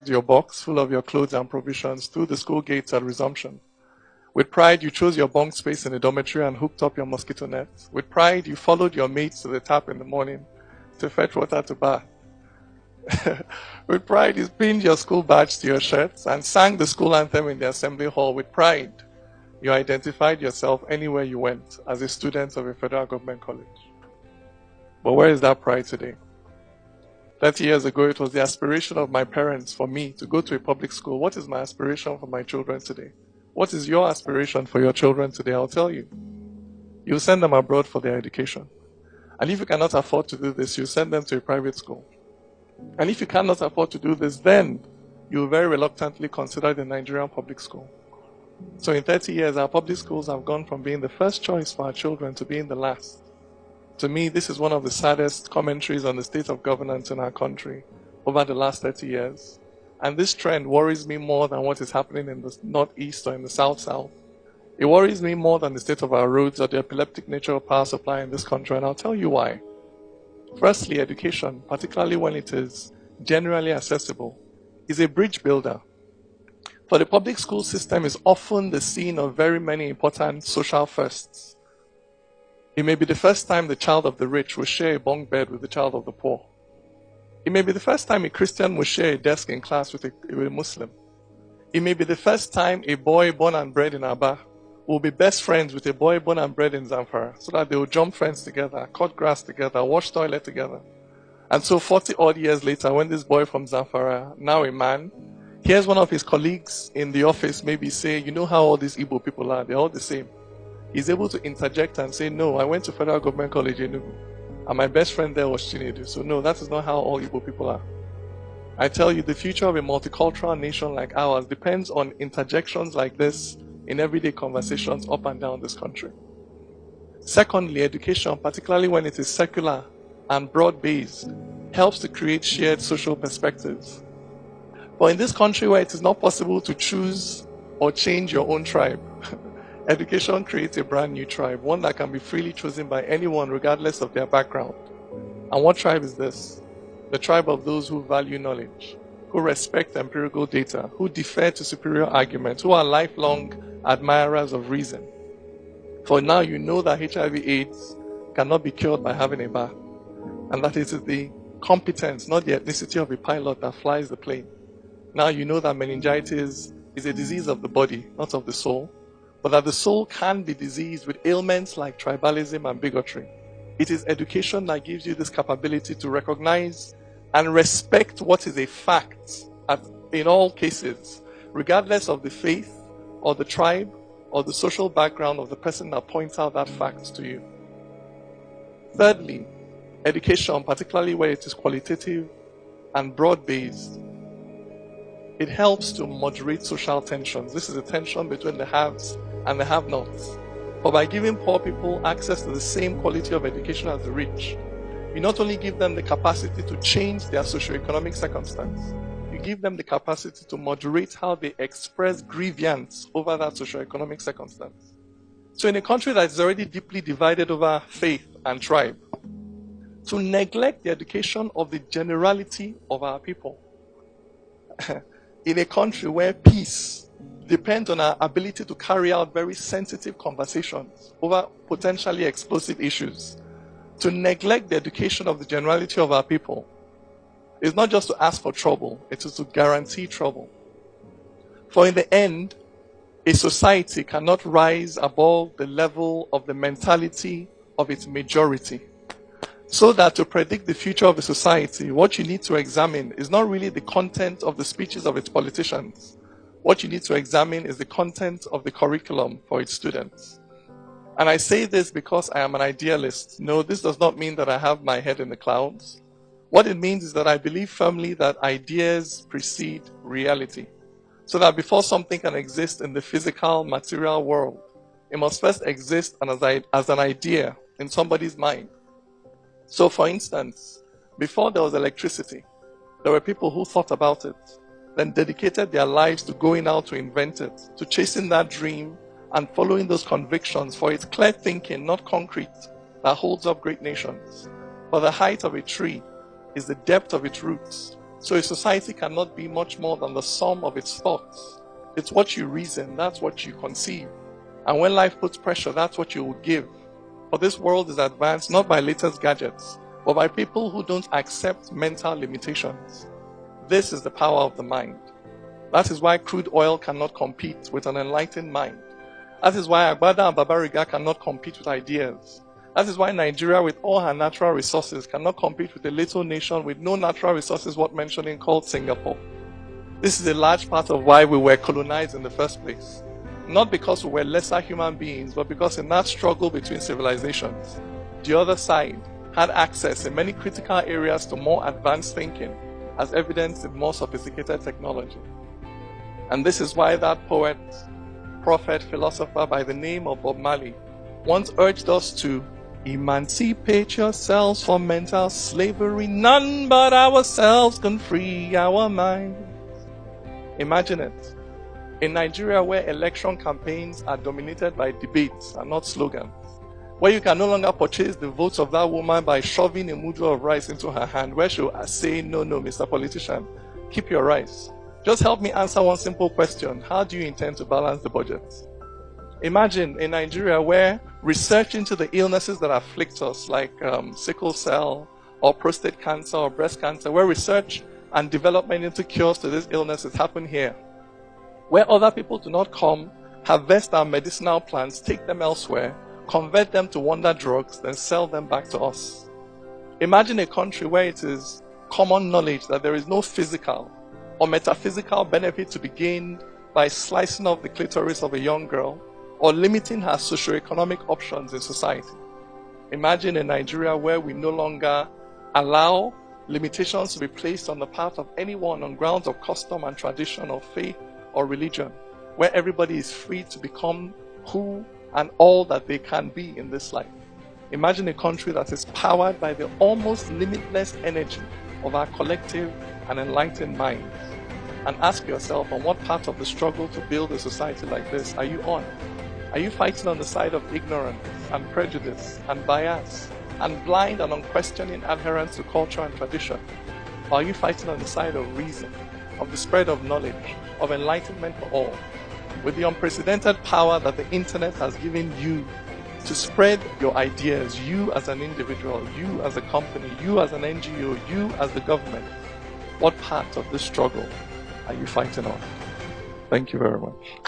your box full of your clothes and provisions through the school gates at resumption. With pride, you chose your bunk space in the dormitory and hooked up your mosquito net. With pride, you followed your mates to the tap in the morning to fetch water to bath. With pride, you pinned your school badge to your shirts and sang the school anthem in the assembly hall. With pride, you identified yourself anywhere you went as a student of a federal government college. But where is that pride today? 30 years ago, it was the aspiration of my parents for me to go to a public school. What is my aspiration for my children today? What is your aspiration for your children today? I'll tell you. You send them abroad for their education. And if you cannot afford to do this, you send them to a private school. And if you cannot afford to do this, then you will very reluctantly consider the Nigerian public school. So in 30 years, our public schools have gone from being the first choice for our children to being the last. To me, this is one of the saddest commentaries on the state of governance in our country over the last 30 years. And this trend worries me more than what is happening in the northeast or in the south-south. It worries me more than the state of our roads or the epileptic nature of power supply in this country, and I'll tell you why. Firstly, education, particularly when it is generally accessible, is a bridge builder. For the public school system is often the scene of very many important social firsts. It may be the first time the child of the rich will share a bunk bed with the child of the poor. It may be the first time a Christian will share a desk in class with a Muslim. It may be the first time a boy born and bred in Aba will be best friends with a boy born and bred in Zamfara, so that they will jump fence together, cut grass together, wash toilet together. And so 40 odd years later, when this boy from Zamfara, now a man, hears one of his colleagues in the office maybe say, you know how all these Igbo people are, they're all the same. He's able to interject and say, no, I went to Federal Government College in Enugu, and my best friend there was Chinedu. So no, that is not how all Igbo people are. I tell you, the future of a multicultural nation like ours depends on interjections like this in everyday conversations up and down this country. Secondly, education, particularly when it is secular and broad-based, helps to create shared social perspectives. But in this country where it is not possible to choose or change your own tribe, education creates a brand new tribe, one that can be freely chosen by anyone regardless of their background. And what tribe is this? The tribe of those who value knowledge, who respect empirical data, who defer to superior arguments, who are lifelong admirers of reason. For now you know that HIV/AIDS cannot be cured by having a bath, and that it is the competence, not the ethnicity of a pilot that flies the plane. Now you know that meningitis is a disease of the body, not of the soul, but that the soul can be diseased with ailments like tribalism and bigotry. It is education that gives you this capability to recognize and respect what is a fact in all cases, regardless of the faith or the tribe or the social background of the person that points out that fact to you. Thirdly, education, particularly where it is qualitative and broad-based, it helps to moderate social tensions. This is a tension between the haves and the have-nots. But by giving poor people access to the same quality of education as the rich, you not only give them the capacity to change their socioeconomic circumstance, you give them the capacity to moderate how they express grievance over that socioeconomic circumstance. So in a country that is already deeply divided over faith and tribe, to neglect the education of the generality of our people, in a country where peace depends on our ability to carry out very sensitive conversations over potentially explosive issues, to neglect the education of the generality of our people is not just to ask for trouble, it is to guarantee trouble. For in the end, a society cannot rise above the level of the mentality of its majority. So that to predict the future of a society, what you need to examine is not really the content of the speeches of its politicians. What you need to examine is the content of the curriculum for its students. And I say this because I am an idealist. No, this does not mean that I have my head in the clouds. What it means is that I believe firmly that ideas precede reality. So that before something can exist in the physical, material world, it must first exist as an idea in somebody's mind. So for instance, before there was electricity, there were people who thought about it, then dedicated their lives to going out to invent it, to chasing that dream and following those convictions, for it's clear thinking, not concrete, that holds up great nations. For the height of a tree is the depth of its roots. So a society cannot be much more than the sum of its thoughts. It's what you reason, that's what you conceive. And when life puts pressure, that's what you will give. For this world is advanced not by latest gadgets, but by people who don't accept mental limitations. This is the power of the mind. That is why crude oil cannot compete with an enlightened mind. That is why Agbada and Babariga cannot compete with ideas. That is why Nigeria, with all her natural resources, cannot compete with a little nation with no natural resources worth mentioning called Singapore. This is a large part of why we were colonized in the first place. Not because we were lesser human beings, but because in that struggle between civilizations, the other side had access in many critical areas to more advanced thinking, as evidenced in more sophisticated technology. And this is why that poet, prophet, philosopher by the name of Bob Marley once urged us to emancipate yourselves from mental slavery. None but ourselves can free our minds. Imagine it. In Nigeria, where election campaigns are dominated by debates and not slogans, where you can no longer purchase the votes of that woman by shoving a mudu of rice into her hand, where she'll say, no, Mr. Politician, keep your rice. Just help me answer one simple question. How do you intend to balance the budget? Imagine in Nigeria where research into the illnesses that afflict us, like sickle cell or prostate cancer or breast cancer, where research and development into cures to these illnesses happen here. Where other people do not come, harvest our medicinal plants, take them elsewhere, convert them to wonder drugs, then sell them back to us. Imagine a country where it is common knowledge that there is no physical or metaphysical benefit to be gained by slicing off the clitoris of a young girl or limiting her socioeconomic options in society. Imagine a Nigeria where we no longer allow limitations to be placed on the part of anyone on grounds of custom and tradition or faith or religion, where everybody is free to become who and all that they can be in this life. Imagine a country that is powered by the almost limitless energy of our collective and enlightened minds. And ask yourself, on what part of the struggle to build a society like this are you on? Are you fighting on the side of ignorance and prejudice and bias and blind and unquestioning adherence to culture and tradition? Or are you fighting on the side of reason, of the spread of knowledge, of enlightenment for all, with the unprecedented power that the internet has given you to spread your ideas, you as an individual, you as a company, you as an NGO, you as the government? What part of this struggle are you fighting on? Thank you very much.